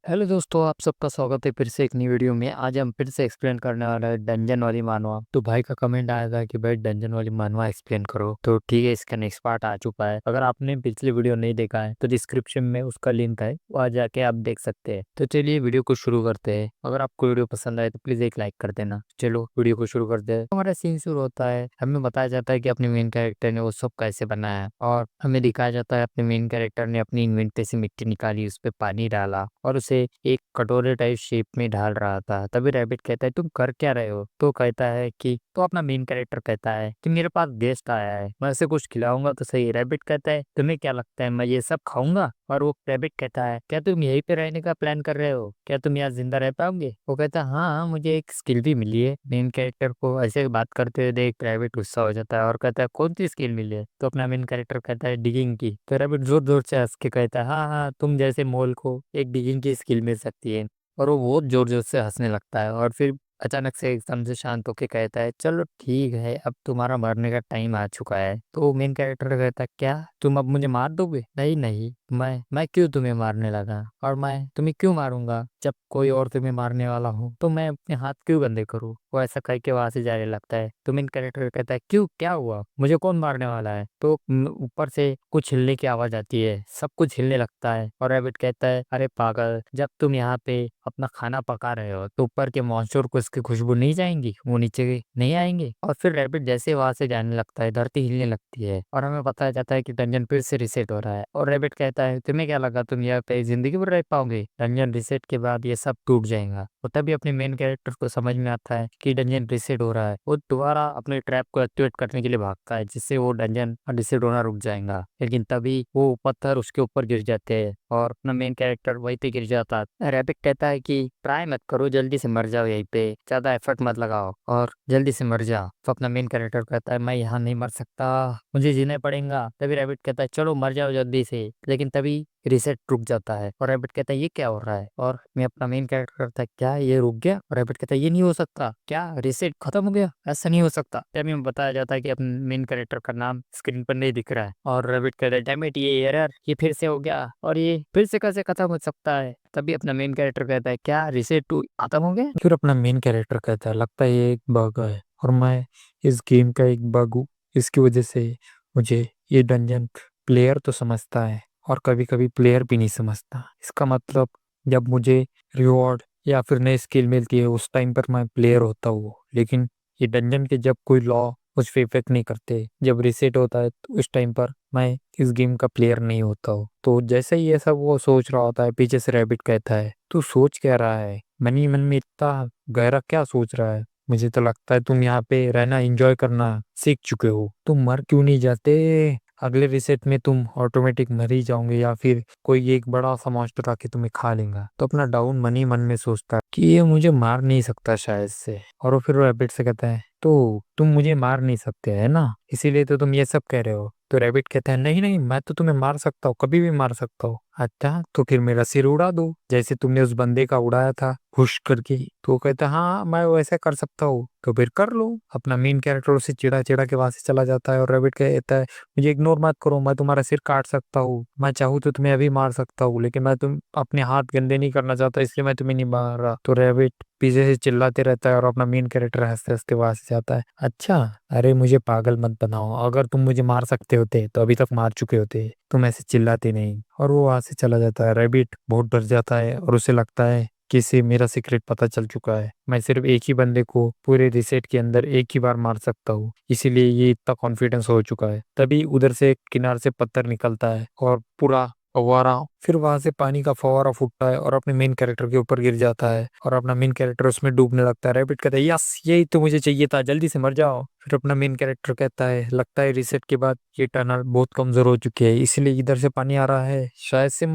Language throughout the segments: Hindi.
हेलो दोस्तों, आप सबका स्वागत है फिर से एक नई वीडियो में। आज हम फिर से एक्सप्लेन करने वाला है डंजन वाली मानवा। तो भाई का कमेंट आया था कि भाई डंजन वाली मानवा एक्सप्लेन करो, तो ठीक है, इसका नेक्स्ट पार्ट आ चुका है। अगर आपने पिछली वीडियो नहीं देखा है तो डिस्क्रिप्शन में उसका लिंक है, वहाँ जाके आप देख सकते हैं। तो चलिए वीडियो को शुरू करते हैं। अगर आपको वीडियो पसंद आए तो प्लीज एक लाइक कर देना। चलो वीडियो को शुरू करते हैं। हमारा सीन शुरू होता है, हमें बताया जाता है कि अपने मेन कैरेक्टर ने वो सब कैसे बनाया है, और हमें दिखाया जाता है अपने मेन कैरेक्टर ने अपनी इन्वेंटरी से मिट्टी निकाली, उस पर पानी डाला और उसे एक कटोरे टाइप शेप में ढाल रहा था। तभी रैबिट कहता है तुम कर क्या रहे हो? तो कहता है कि तो अपना मेन कैरेक्टर कहता है कि मेरे पास गेस्ट आया है, मैं उसे कुछ खिलाऊंगा तो सही। रैबिट कहता है तुम्हें क्या लगता है मैं ये सब खाऊंगा? और वो रैबिट कहता है क्या तुम यहीं पे रहने का प्लान कर रहे हो? क्या तुम यहाँ जिंदा रह पाओगे? वो कहता है हाँ, मुझे एक स्किल भी मिली है। मेन कैरेक्टर को ऐसे बात करते हुए देख रैबिट गुस्सा हो जाता है और कहता है कौन सी स्किल मिली है? तो अपना मेन कैरेक्टर कहता है डिगिंग की। तो रैबिट जोर जोर से हंस के कहता है हाँ हाँ, तुम जैसे मोल को एक डिगिंग की स्किल मिल सकती है। और वो बहुत जोर जोर से हंसने लगता है और फिर अचानक से एकदम से शांत होके कहता है चलो ठीक है, अब तुम्हारा मरने का टाइम आ चुका है। तो मेन कैरेक्टर कहता है क्या तुम अब मुझे मार दोगे? नहीं नहीं, मैं क्यों तुम्हें मारने लगा, और मैं तुम्हें क्यों मारूंगा? जब कोई और तुम्हें मारने वाला हो तो मैं अपने हाथ क्यों गंदे करूँ? वो ऐसा कह के वहां से जाने लगता है। तो मेन कैरेक्टर कहता है क्यों, क्या हुआ, मुझे कौन मारने वाला है? तो ऊपर से कुछ हिलने की आवाज आती है, सब कुछ हिलने लगता है और रैबिट कहता है अरे पागल, जब तुम यहाँ पे अपना खाना पका रहे हो तो ऊपर के मॉन्स्टर को इसकी खुशबू नहीं जाएंगी, वो नीचे नहीं आएंगे? और फिर रैबिट जैसे वहां से जाने लगता है धरती हिलने लगती है और हमें बताया जाता है कि डंजन फिर से रिसेट हो रहा है। और रैबिट कहता है तुम्हें क्या लगा तुम यहाँ पे जिंदगी भर रह पाओगे? डंजन रिसेट के बाद ये सब टूट जाएगा। और तभी अपने मेन कैरेक्टर को समझ में आता है कि डंजन रिसेट हो रहा है। वो दोबारा अपने ट्रैप को एक्टिवेट करने के लिए भागता है, जिससे वो डंजन रिसेट होना रुक जाएगा। लेकिन तभी वो पत्थर उसके ऊपर गिर जाते हैं और अपना मेन कैरेक्टर वहीं पे गिर जाता है। रैबिट कहता है कि ट्राई मत करो, जल्दी से मर जाओ, यहीं पे ज्यादा एफर्ट मत लगाओ और जल्दी से मर जाओ। तो अपना मेन कैरेक्टर कहता है मैं यहाँ नहीं मर सकता, मुझे जीना पड़ेगा। तभी रैबिट कहता है चलो मर जाओ जल्दी से। लेकिन तभी रिसेट रुक जाता है और रैबिट कहता है ये क्या हो रहा है? और मैं अपना मेन कैरेक्टर करता है क्या ये रुक गया? और रैबिट कहता है ये नहीं हो सकता, क्या रिसेट खत्म हो गया? ऐसा नहीं हो सकता। तभी हमें बताया जाता है कि अपने मेन कैरेक्टर का नाम स्क्रीन पर नहीं दिख रहा है और रैबिट कहता है डैम इट, ये एरर, ये फिर से हो गया और ये फिर से कैसे खत्म हो सकता है? तभी अपना मेन कैरेक्टर कहता है क्या रिसेट टू खत्म हो गया? फिर अपना मेन कैरेक्टर कहता है लगता है ये एक बग है और मैं इस गेम का एक बग हूँ, इसकी वजह से मुझे ये डंजन प्लेयर तो समझता है और कभी कभी प्लेयर भी नहीं समझता। इसका मतलब जब मुझे रिवॉर्ड या फिर नई स्किल मिलती है उस टाइम पर मैं प्लेयर होता हूँ, लेकिन ये डंजन के जब कोई लॉ उस पर इफेक्ट नहीं करते, जब रिसेट होता है तो उस टाइम पर मैं इस गेम का प्लेयर नहीं होता हूँ। तो जैसे ही ये सब वो सोच रहा होता है, पीछे से रैबिट कहता है तू सोच क्या रहा है, मन ही मन में इतना गहरा क्या सोच रहा है? मुझे तो लगता है तुम यहाँ पे रहना एंजॉय करना सीख चुके हो, तुम मर क्यों नहीं जाते? अगले रिसेट में तुम ऑटोमेटिक मर ही जाओगे या फिर कोई एक बड़ा सा मॉन्स्टर आके तुम्हें खा लेगा। तो अपना डाउन मन ही मन में सोचता है कि ये मुझे मार नहीं सकता शायद से। और वो फिर रैबिट से कहता है तो तुम मुझे मार नहीं सकते है ना, इसीलिए तो तुम ये सब कह रहे हो। तो रैबिट कहता है नहीं नहीं, मैं तो तुम्हें मार सकता हूँ, कभी भी मार सकता हूँ। अच्छा तो फिर मेरा सिर उड़ा दो जैसे तुमने उस बंदे का उड़ाया था हुश करके। तो वो कहता है हाँ मैं वैसे कर सकता हूँ, तो फिर कर लो। अपना मेन कैरेक्टर उसे चिढ़ा चिढ़ा के वहां से चला जाता है और रैबिट कहता है मुझे इग्नोर मत करो, मैं तुम्हारा सिर काट सकता हूँ, मैं चाहूँ तो तुम्हें अभी मार सकता हूँ, लेकिन मैं तुम अपने हाथ गंदे नहीं करना चाहता इसलिए मैं तुम्हें नहीं मार रहा। तो रैबिट पीछे से चिल्लाते रहता है और अपना मेन कैरेक्टर हंसते हंसते वहां से जाता है। अच्छा, अरे मुझे पागल मत बनाओ, अगर तुम मुझे मार सकते होते तो अभी तक मार चुके होते, तुम ऐसे चिल्लाते नहीं। और वो वहां से चला जाता है। रैबिट बहुत डर जाता है और उसे लगता है कि इसे मेरा सीक्रेट पता चल चुका है, मैं सिर्फ एक ही बंदे को पूरे रिसेट के अंदर एक ही बार मार सकता हूँ, इसीलिए ये इतना कॉन्फिडेंस हो चुका है। तभी उधर से किनार से पत्थर निकलता है और पूरा फव्वारा, फिर वहां से पानी का फव्वारा फूटता है और अपने मेन कैरेक्टर के ऊपर गिर जाता है और अपना मेन कैरेक्टर उसमें डूबने लगता है। रैबिट कहता है यस, यही तो मुझे चाहिए था, जल्दी से मर जाओ। फिर अपना मेन कैरेक्टर कहता है लगता है रिसेट के बाद ये टनल बहुत कमजोर हो चुकी है, इसलिए इधर से पानी आ रहा है, शायद से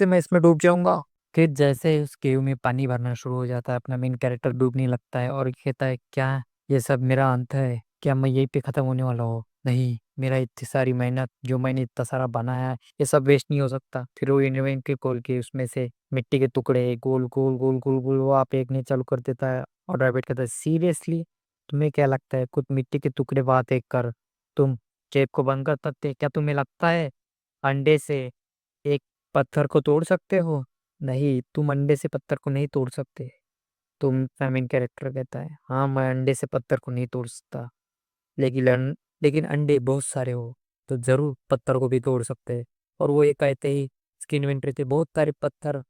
मैं इसमें डूब जाऊंगा। फिर जैसे ही उस केव में पानी भरना शुरू हो जाता है, अपना मेन कैरेक्टर डूबने लगता है और कहता है क्या ये सब मेरा अंत है? क्या मैं यहीं पे खत्म होने वाला हूँ? नहीं, मेरा इतनी सारी मेहनत जो मैंने इतना सारा बनाया है ये सब वेस्ट नहीं हो सकता। फिर वो इन्वेंट के खोल के उसमें से मिट्टी के टुकड़े गोल गोल गोल गोल गोल वो आप फेंकने चालू कर देता है। और रैबिट कहता है सीरियसली, तुम्हें क्या लगता है कुछ मिट्टी के टुकड़े वहां फेंक कर तुम केव को बंद कर सकते? क्या तुम्हें लगता है अंडे से एक पत्थर को तोड़ सकते हो? नहीं, तुम अंडे से पत्थर को नहीं तोड़ सकते। तुम मेन कैरेक्टर कहता है, हाँ मैं अंडे से पत्थर को नहीं तोड़ सकता, लेकिन लेकिन अंडे बहुत सारे हो तो जरूर पत्थर को भी तोड़ सकते हैं। और वो ये कहते ही उसकी इन्वेंटरी से बहुत सारे पत्थर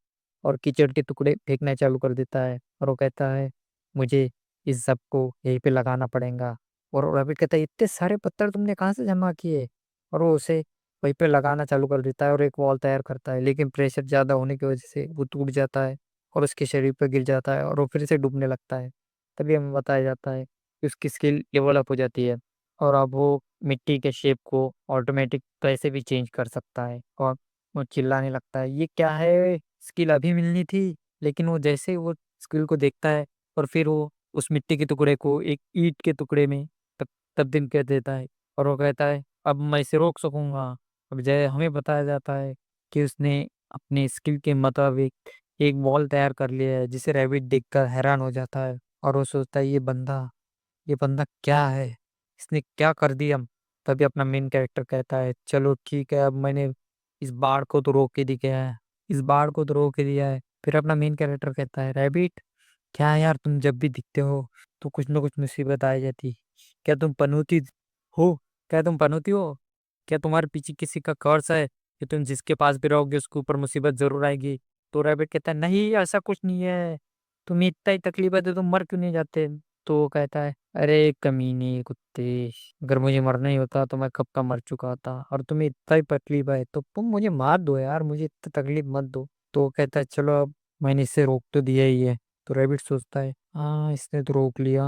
और कीचड़ के टुकड़े फेंकना चालू कर देता है, और वो कहता है मुझे इस सब को यहीं पे लगाना पड़ेगा। और रैबिट कहता है इतने सारे पत्थर तुमने कहाँ से जमा किए? और वो उसे वहीं पे लगाना चालू कर देता है और एक वॉल तैयार करता है, लेकिन प्रेशर ज्यादा होने की वजह से वो टूट जाता है और उसके शरीर पर गिर जाता है और वो फिर से डूबने लगता है। तभी हमें बताया जाता है कि उसकी स्किल डेवलप हो जाती है और अब वो मिट्टी के शेप को ऑटोमेटिक कैसे भी चेंज कर सकता है। और वो चिल्लाने लगता है ये क्या है, स्किल अभी मिलनी थी। लेकिन वो जैसे ही वो स्किल को देखता है और फिर वो उस मिट्टी के टुकड़े को एक ईंट के टुकड़े में तब तब्दील कर देता है और वो कहता है अब मैं इसे रोक सकूंगा। अब जय हमें बताया जाता है कि उसने अपने स्किल के मुताबिक एक बॉल तैयार कर लिया है, जिसे रैबिट देखकर हैरान हो जाता है और वो सोचता है ये बंदा क्या है, इसने क्या कर दिया। तभी अपना मेन कैरेक्टर कहता है चलो ठीक है, अब मैंने इस बाढ़ को तो रोक के दिया है, इस बाढ़ को तो रोक के दिया है। फिर अपना मेन कैरेक्टर कहता है रैबिट क्या यार, तुम जब भी दिखते हो तो कुछ ना कुछ मुसीबत आ जाती। क्या तुम पनौती हो? क्या तुम पनौती हो? क्या तुम्हारे पीछे किसी का कर्ज है कि तुम जिसके पास भी रहोगे उसके ऊपर मुसीबत जरूर आएगी? तो रैबिट कहता है नहीं ऐसा कुछ नहीं है, तुम्हें इतना ही तकलीफ है तो तुम मर क्यों नहीं जाते? तो वो कहता है अरे कमीने कुत्ते, अगर मुझे मरना ही होता तो मैं कब का मर चुका था, और तुम्हें इतना ही तकलीफ है तो तुम मुझे मार दो यार, मुझे इतना तकलीफ मत दो। तो वो कहता है चलो अब मैंने इससे रोक तो दिया ही है। तो रैबिट सोचता है हाँ इसने तो रोक लिया,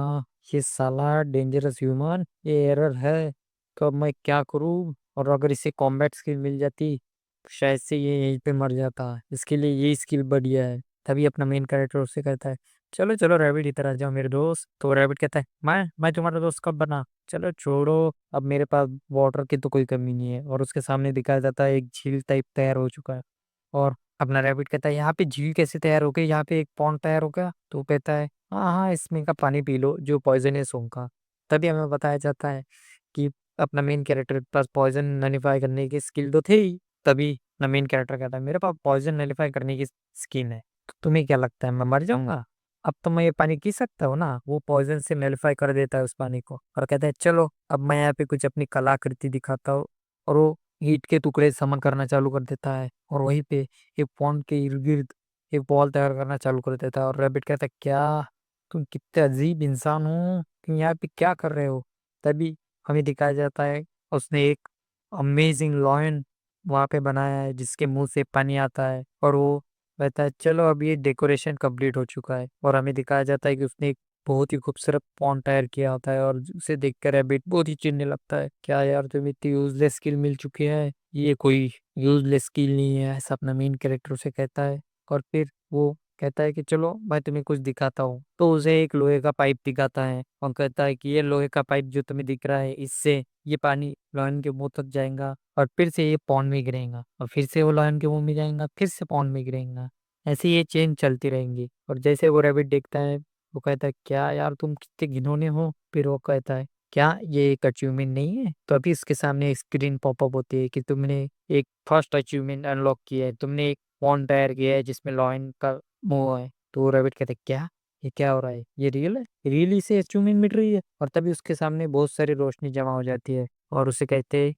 ये साला डेंजरस ह्यूमन, ये एरर है, तो अब मैं क्या करूँ? और अगर इसे कॉम्बैट स्किल मिल जाती तो शायद से ये यहीं पे मर जाता, इसके लिए ये स्किल बढ़िया है। तभी अपना मेन कैरेक्टर उससे कहता है चलो चलो रैबिट इधर आ जाओ मेरे दोस्त। तो रैबिट कहता है मैं तुम्हारा दोस्त कब बना, चलो छोड़ो, अब मेरे पास वाटर की तो कोई कमी नहीं है। और उसके सामने दिखाया जाता है एक झील टाइप तैयार हो चुका है। और अपना रैबिट कहता है यहाँ पे झील कैसे तैयार हो गई, यहाँ पे एक पॉन्ड तैयार हो गया? तो वो कहता है हाँ हाँ इसमें का पानी पी लो जो पॉइजनस होगा। तभी हमें बताया जाता है कि अपना मेन कैरेक्टर के पास पॉइजन नलीफाई करने की स्किल तो थे ही। तभी अपना मेन कैरेक्टर कहता है मेरे पास पॉइजन नलीफाई करने की स्किल है, तो तुम्हें क्या लगता है मैं मर जाऊंगा? अब तो मैं ये पानी पी सकता हूँ ना। वो पॉइजन से नलीफाई कर देता है उस पानी को और कहता है चलो अब मैं यहाँ पे कुछ अपनी कलाकृति दिखाता हूँ। और वो ईंट के टुकड़े समन करना चालू कर देता है और वहीं पे एक पॉन्ड के इर्द गिर्द एक बॉल तैयार करना चालू कर देता है। और रैबिट कहता है क्या तुम कितने अजीब इंसान हो, तुम यहाँ पे क्या कर रहे हो? तभी हमें दिखाया जाता है उसने एक अमेजिंग लॉयन वहां पे बनाया है जिसके मुंह से पानी आता है और वो कहता है चलो अब ये डेकोरेशन कंप्लीट हो चुका है। और हमें दिखाया जाता है कि उसने एक बहुत ही खूबसूरत पॉन्ड तैयार किया होता है और उसे देखकर रैबिट बहुत ही चिढ़ने लगता है क्या यार तुम्हें इतनी यूजलेस स्किल मिल चुकी है, ये कोई यूजलेस स्किल नहीं है, ऐसा अपना मेन कैरेक्टर उसे कहता है। और फिर वो कहता है कि चलो मैं तुम्हें कुछ दिखाता हूँ। तो उसे एक लोहे का पाइप दिखाता है और कहता है कि ये लोहे का पाइप जो तुम्हें दिख रहा है इससे ये पानी लॉयन के मुंह तक जाएगा और फिर से ये पॉन्ड में गिरेगा और फिर से वो लॉयन के मुंह में जाएगा, फिर से पॉन्ड में गिरेगा। ऐसे ये चेन चलती रहेंगी। और जैसे वो रैबिट देखता है वो कहता है क्या यार तुम कितने घिनौने हो। फिर वो कहता है क्या ये एक अचीवमेंट नहीं है? तो अभी उसके सामने एक स्क्रीन पॉपअप होती है कि तुमने एक फर्स्ट अचीवमेंट अनलॉक किया है, तुमने एक पॉन्ड तैयार किया है जिसमें लॉयन का मुंह है। तो वो रैबिट कहता है क्या, ये क्या हो रहा है, ये रियल है, रियली से अचीवमेंट मिल रही है? और तभी उसके सामने बहुत सारी रोशनी जमा हो जाती है और उसे कहते हैं